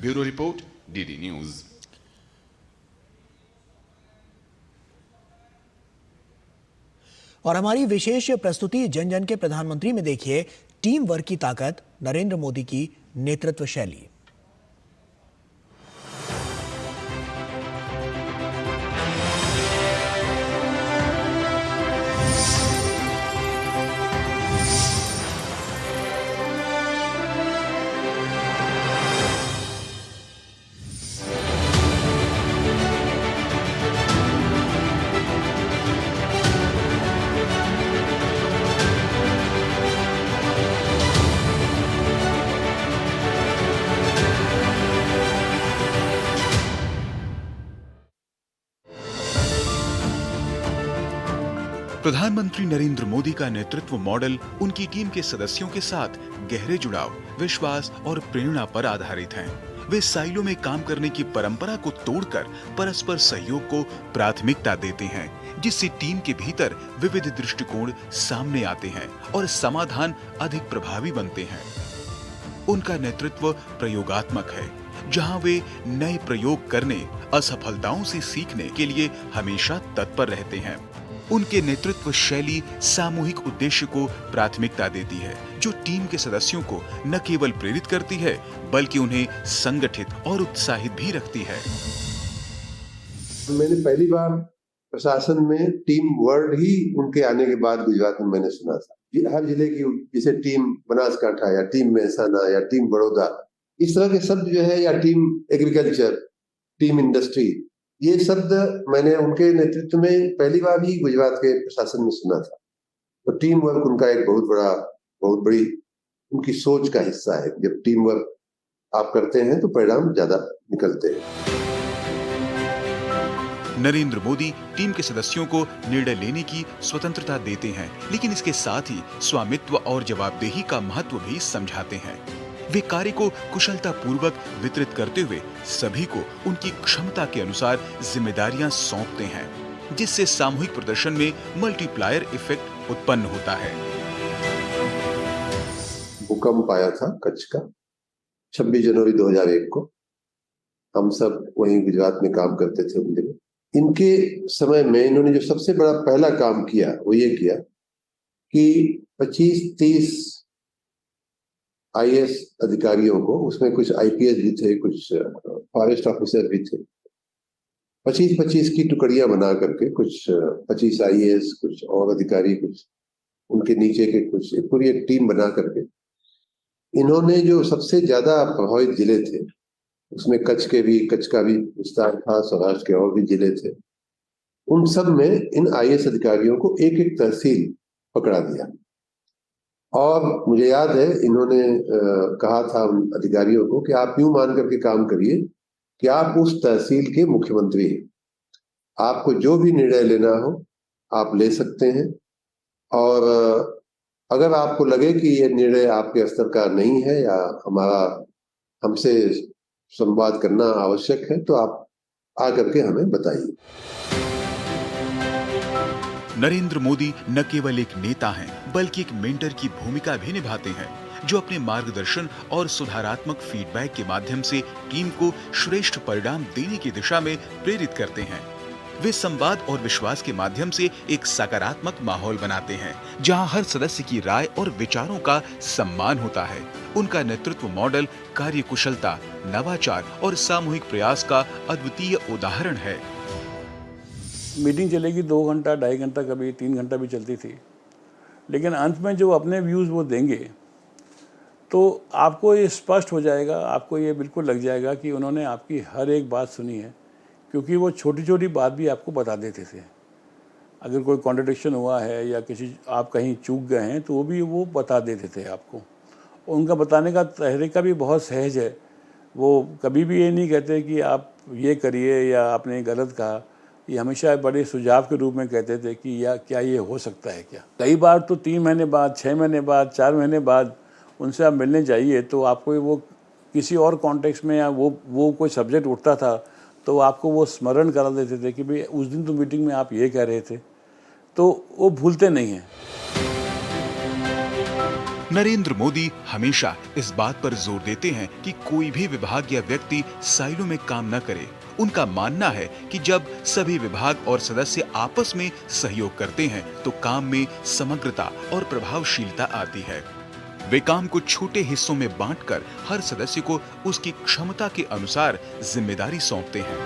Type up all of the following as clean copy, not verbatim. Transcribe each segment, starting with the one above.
Bureau report, DD news. और हमारी विशेष प्रस्तुति जन जन के प्रधानमंत्री में देखिए टीम वर्क की ताकत, नरेंद्र मोदी की नेतृत्व शैली। प्रधानमंत्री नरेंद्र मोदी का नेतृत्व मॉडल उनकी टीम के सदस्यों के साथ गहरे जुड़ाव, विश्वास और प्रेरणा पर आधारित है। वे साइलो में काम करने की परंपरा को तोड़कर परस्पर सहयोग को प्राथमिकता देते हैं, जिससे टीम के भीतर विविध दृष्टिकोण सामने आते हैं और समाधान अधिक प्रभावी बनते हैं। उनका नेतृत्व प्रयोगात्मक है, जहां वे नए प्रयोग करने, असफलताओं से सीखने के लिए हमेशा तत्पर रहते हैं। उनके नेतृत्व शैली सामूहिक उद्देश्य को प्राथमिकता देती है, जो टीम के सदस्यों को न केवल प्रेरित करती है, बल्कि उन्हें संगठित और उत्साहित भी रखती है। मैंने पहली बार प्रशासन में टीम वर्ड ही उनके आने के बाद गुजरात में मैंने सुना था। हर जिले की, जैसे टीम बनासकांठा या टीम मेहसाना या टीम बड़ौदा, इस तरह के शब्द जो है, या टीम एग्रीकल्चर, टीम इंडस्ट्री, ये शब्द मैंने उनके नेतृत्व में पहली बार ही गुजरात के प्रशासन में सुना था। तो टीम वर्क उनका एक बहुत बड़ी उनकी सोच का हिस्सा है। जब टीम वर्क आप करते हैं तो परिणाम ज्यादा निकलते हैं। नरेंद्र मोदी टीम के सदस्यों को निर्णय लेने की स्वतंत्रता देते हैं, लेकिन इसके साथ ही स्वामित्व और जवाबदेही का महत्व भी समझाते हैं। वे कार्य को कुशलता पूर्वक वितरित करते हुए सभी को उनकी क्षमता के अनुसार जिम्मेदारियां सौंपते हैं, जिससे सामूहिक प्रदर्शन में मल्टीप्लायर इफेक्ट उत्पन्न होता है। भूकंप आया था कच्छ का 26 जनवरी 2001 को। हम सब वहीं गुजरात में काम करते थे उन दिनों। इनके समय में इन्होंने जो सबसे बड़ा पहला काम किया वो ये किया कि 25-30 आईएएस अधिकारियों को, उसमें कुछ आईपीएस भी थे, कुछ फॉरेस्ट ऑफिसर भी थे, 25-25 की टुकड़ियां बना करके, कुछ 25 आईएएस, कुछ और अधिकारी, कुछ उनके नीचे के, कुछ पूरी एक टीम बना करके इन्होंने जो सबसे ज्यादा प्रभावित जिले थे, उसमें कच्छ का भी विस्तार था, सौराष्ट्र के और भी जिले थे, उन सब में इन आईएएस अधिकारियों को एक एक तहसील पकड़ा दिया। और मुझे याद है इन्होंने कहा था उन अधिकारियों को कि आप यूं मान करके काम करिए कि आप उस तहसील के मुख्यमंत्री हैं, आपको जो भी निर्णय लेना हो आप ले सकते हैं, और अगर आपको लगे कि ये निर्णय आपके स्तर का नहीं है या हमसे संवाद करना आवश्यक है, तो आप आकर के हमें बताइए। नरेंद्र मोदी न केवल एक नेता हैं, बल्कि एक मेंटर की भूमिका भी निभाते हैं, जो अपने मार्गदर्शन और सुधारात्मक फीडबैक के माध्यम से टीम को श्रेष्ठ परिणाम देने की दिशा में प्रेरित करते हैं। वे संवाद और विश्वास के माध्यम से एक सकारात्मक माहौल बनाते हैं, जहां हर सदस्य की राय और विचारों का सम्मान होता है। उनका नेतृत्व मॉडल कार्यकुशलता, नवाचार और सामूहिक प्रयास का अद्वितीय उदाहरण है। मीटिंग चलेगी 2 घंटा, 2.5 घंटा, कभी 3 घंटा भी चलती थी, लेकिन अंत में जो अपने व्यूज़ वो देंगे तो आपको ये स्पष्ट हो जाएगा, आपको ये बिल्कुल लग जाएगा कि उन्होंने आपकी हर एक बात सुनी है, क्योंकि वो छोटी छोटी बात भी आपको बता देते थे। अगर कोई कॉन्ट्रडिक्शन हुआ है या आप कहीं चूक गए हैं तो वो बता देते थे आपको। उनका बताने का तरीका भी बहुत सहज है। वो कभी भी ये नहीं कहते कि आप ये करिए या आपने गलत कहा, ये हमेशा बड़े सुझाव के रूप में कहते थे कि क्या ये हो सकता है क्या। कई बार तो 3 महीने बाद, 6 महीने बाद, 4 महीने बाद उनसे आप मिलने जाइए तो आपको वो किसी और कॉन्टेक्स्ट में या वो कोई सब्जेक्ट उठता था तो आपको वो स्मरण करा देते थे कि भाई उस दिन तो मीटिंग में आप ये कह रहे थे, तो वो भूलते नहीं हैं। नरेंद्र मोदी हमेशा इस बात पर जोर देते हैं कि कोई भी विभाग या व्यक्ति साइलो में काम न करे। उनका मानना है कि जब सभी विभाग और सदस्य आपस में सहयोग करते हैं तो काम में समग्रता और प्रभावशीलता आती है। वे काम को छोटे हिस्सों में बांटकर हर सदस्य को उसकी क्षमता के अनुसार जिम्मेदारी सौंपते हैं।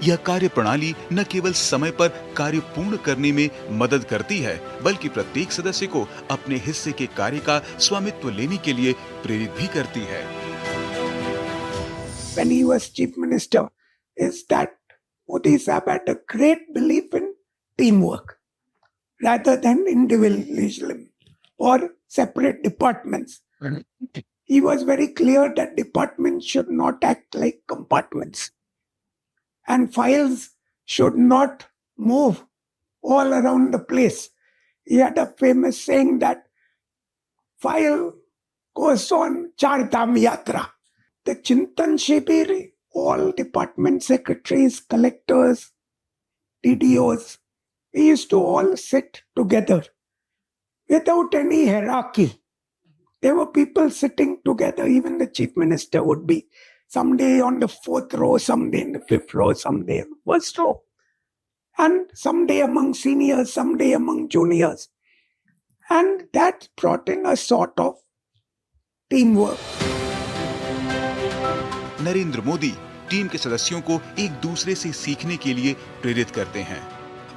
यह कार्य प्रणाली न केवल समय पर कार्य पूर्ण करने में मदद करती है, बल्कि प्रत्येक सदस्य को अपने हिस्से के कार्य का स्वामित्व लेने के लिए प्रेरित भी करती है। When he was chief minister, is that Modi Sahab had a great belief in teamwork rather than individualism or separate departments. He was very clear that departments should not act like compartments. And files should not move all around the place. He had a famous saying that file goes on Char Dham Yatra. The Chintan Shibir, all department secretaries, collectors, DDOs, we used to all sit together without any hierarchy. There were people sitting together, even the chief minister would be someday on the 4th row, someday in the 5th row, someday in the 1st row. And someday among seniors, someday among juniors. And that brought in a sort of teamwork. Narendra Modi team के सदस्यों को एक दूसरे से सीखने के लिए प्रेरित करते हैं।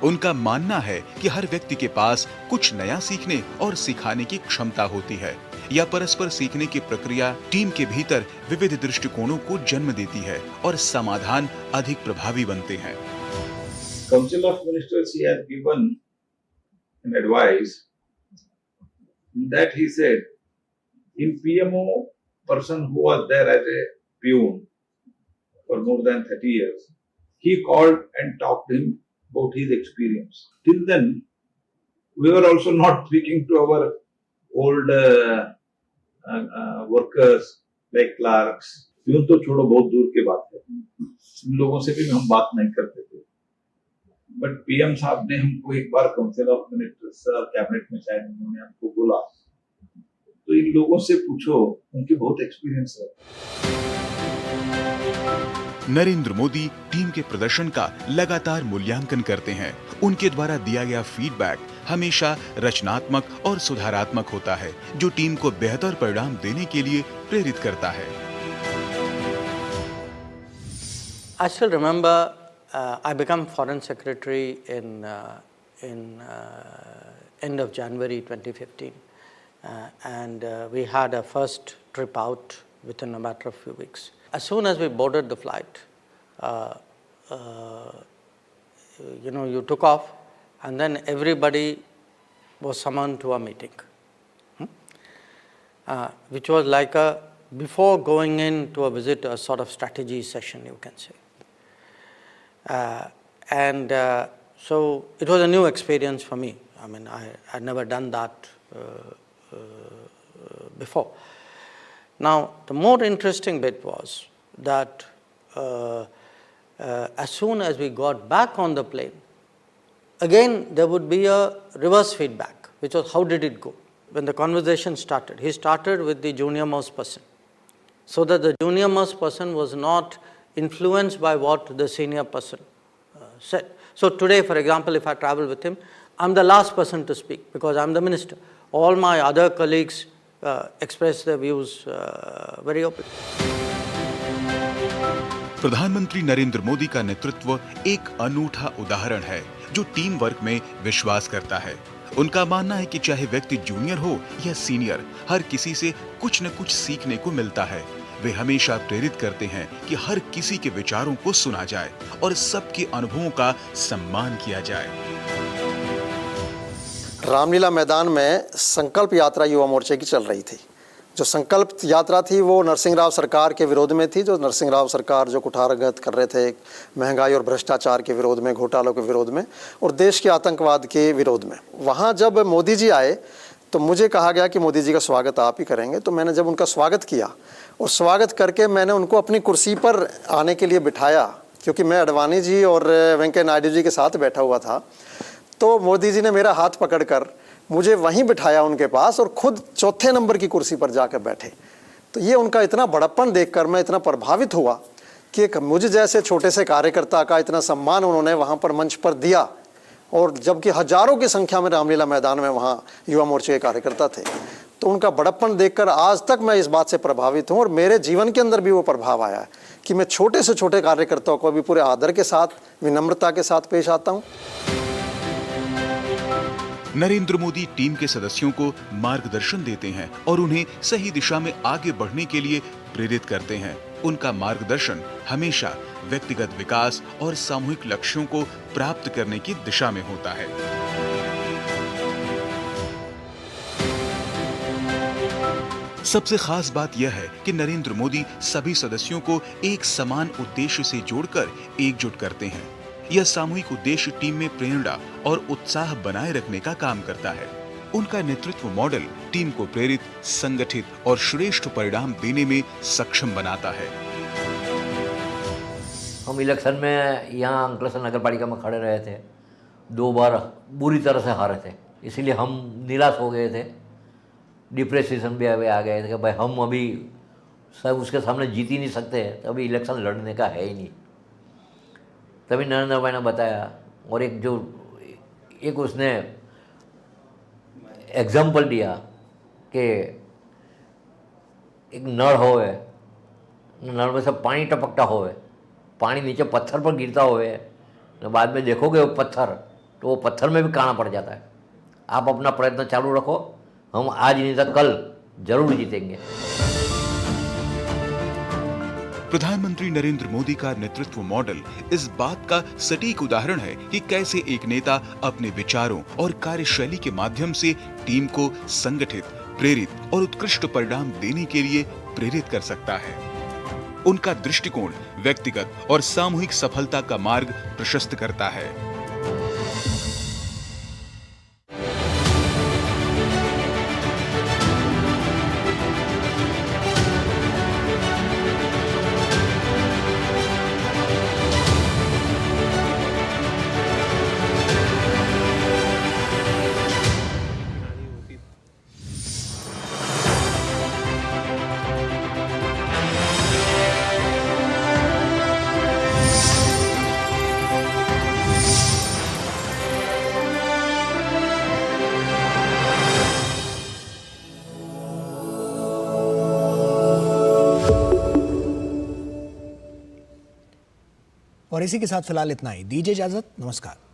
उनका मानना है कि हर व्यक्ति के पास कुछ नया सीखने और सिखाने की क्षमता होती है। या परस्पर सीखने की प्रक्रिया टीम के भीतर विविध दृष्टिकोणों को जन्म देती है और समाधान अधिक प्रभावी बनते हैं। Council of Ministers, he had given an advice that he said, in PMO, person who was there as a peon for more than 30 years, he called and talked to him about his experience. Till then, we were also not speaking to our old workers like clerks. यूं तो छोड़ो, बहुत दूर की बात है, इन लोगों से भी हम बात नहीं करते थे। बट पीएम साहब ने हमको एक bar council of ministers cabinet में शायद उन्होंने हमको बोला, तो इन लोगों से पूछो, उनके बहुत एक्सपीरियंस है। नरेंद्र मोदी टीम के प्रदर्शन का लगातार मूल्यांकन करते हैं। उनके द्वारा दिया गया फीडबैक हमेशा रचनात्मक और सुधारात्मक होता है, जो टीम को बेहतर परिणाम देने के लिए प्रेरित करता है। I still remember I became foreign secretary in end of January 2015, and we had a first trip out within a matter of few weeks. As soon as we boarded the flight, you took off, and then everybody was summoned to a meeting, which was like before going in to a visit, a sort of strategy session, you can say. So it was a new experience for me. I mean, I had never done that before. Now, the more interesting bit was that as soon as we got back on the plane, again there would be a reverse feedback, which was how did it go? When the conversation started, he started with the junior most person, so that the junior most person was not influenced by what the senior person said. So today, for example, if I travel with him, I'm the last person to speak because I'm the minister. All my other colleagues express their views very openly. प्रधानमंत्री नरेंद्र मोदी का नेतृत्व एक अनूठा उदाहरण है जो team work में विश्वास करता है। उनका मानना है कि चाहे व्यक्ति जूनियर हो या सीनियर, हर किसी से कुछ न कुछ सीखने को मिलता है। वे हमेशा प्रेरित करते हैं कि हर किसी के विचारों को सुना जाए और सबके अनुभवों का सम्मान किया जाए। रामलीला मैदान में संकल्प यात्रा युवा मोर्चे की चल रही थी। जो संकल्प यात्रा थी वो नरसिंह राव सरकार के विरोध में थी। जो नरसिंह राव सरकार जो कुठारघात कर रहे थे महंगाई और भ्रष्टाचार के विरोध में, घोटालों के विरोध में और देश के आतंकवाद के विरोध में। वहाँ जब मोदी जी आए तो मुझे कहा गया कि मोदी जी का स्वागत आप ही करेंगे। तो मैंने जब उनका स्वागत किया और स्वागत करके मैंने उनको अपनी कुर्सी पर आने के लिए बिठाया, क्योंकि मैं अडवाणी जी और वेंकैया नायडू जी के साथ बैठा हुआ था। तो मोदी जी ने मेरा हाथ पकड़कर मुझे वहीं बिठाया उनके पास और खुद चौथे नंबर की कुर्सी पर जाकर बैठे। तो ये उनका इतना बड़प्पन देखकर मैं इतना प्रभावित हुआ कि एक मुझे जैसे छोटे से कार्यकर्ता का इतना सम्मान उन्होंने वहाँ पर मंच पर दिया, और जबकि हजारों की संख्या में रामलीला मैदान में वहाँ युवा मोर्चे के कार्यकर्ता थे। तो उनका बड़प्पन देखकर आज तक मैं इस बात से प्रभावित हूँ, और मेरे जीवन के अंदर भी वो प्रभाव आया है कि मैं छोटे से छोटे कार्यकर्ताओं को भी पूरे आदर के साथ, विनम्रता के साथ पेश आता हूँ। नरेंद्र मोदी टीम के सदस्यों को मार्गदर्शन देते हैं और उन्हें सही दिशा में आगे बढ़ने के लिए प्रेरित करते हैं। उनका मार्गदर्शन हमेशा व्यक्तिगत विकास और सामूहिक लक्ष्यों को प्राप्त करने की दिशा में होता है। सबसे खास बात यह है कि नरेंद्र मोदी सभी सदस्यों को एक समान उद्देश्य से जोड़कर एकजुट करते हैं। यह सामूहिक उद्देश्य टीम में प्रेरणा और उत्साह बनाए रखने का काम करता है। उनका नेतृत्व मॉडल टीम को प्रेरित, संगठित और श्रेष्ठ परिणाम देने में सक्षम बनाता है। हम इलेक्शन में यहाँ अंकलेश्वर नगर पालिका में खड़े रहे थे, 2 बार बुरी तरह से हारे थे, इसीलिए हम निराश हो गए थे, डिप्रेशन भी आ गए थे कि भाई हम अभी सब उसके सामने जीत ही नहीं सकते, तभी इलेक्शन लड़ने का है ही नहीं। तभी नरेंद्र भाई ने बताया, और एक उसने एग्जाम्पल दिया कि एक नल होवे, नल में से पानी टपकता होवे, पानी नीचे पत्थर पर गिरता होवे, तो बाद में देखोगे वो पत्थर, तो वो पत्थर में भी काना पड़ जाता है। आप अपना प्रयत्न चालू रखो, हम आज नहीं तो कल जरूर जीतेंगे। प्रधानमंत्री नरेंद्र मोदी का नेतृत्व मॉडल इस बात का सटीक उदाहरण है कि कैसे एक नेता अपने विचारों और कार्यशैली के माध्यम से टीम को संगठित, प्रेरित और उत्कृष्ट परिणाम देने के लिए प्रेरित कर सकता है। उनका दृष्टिकोण व्यक्तिगत और सामूहिक सफलता का मार्ग प्रशस्त करता है। और इसी के साथ फिलहाल इतना ही। दीजिए इजाजत, नमस्कार।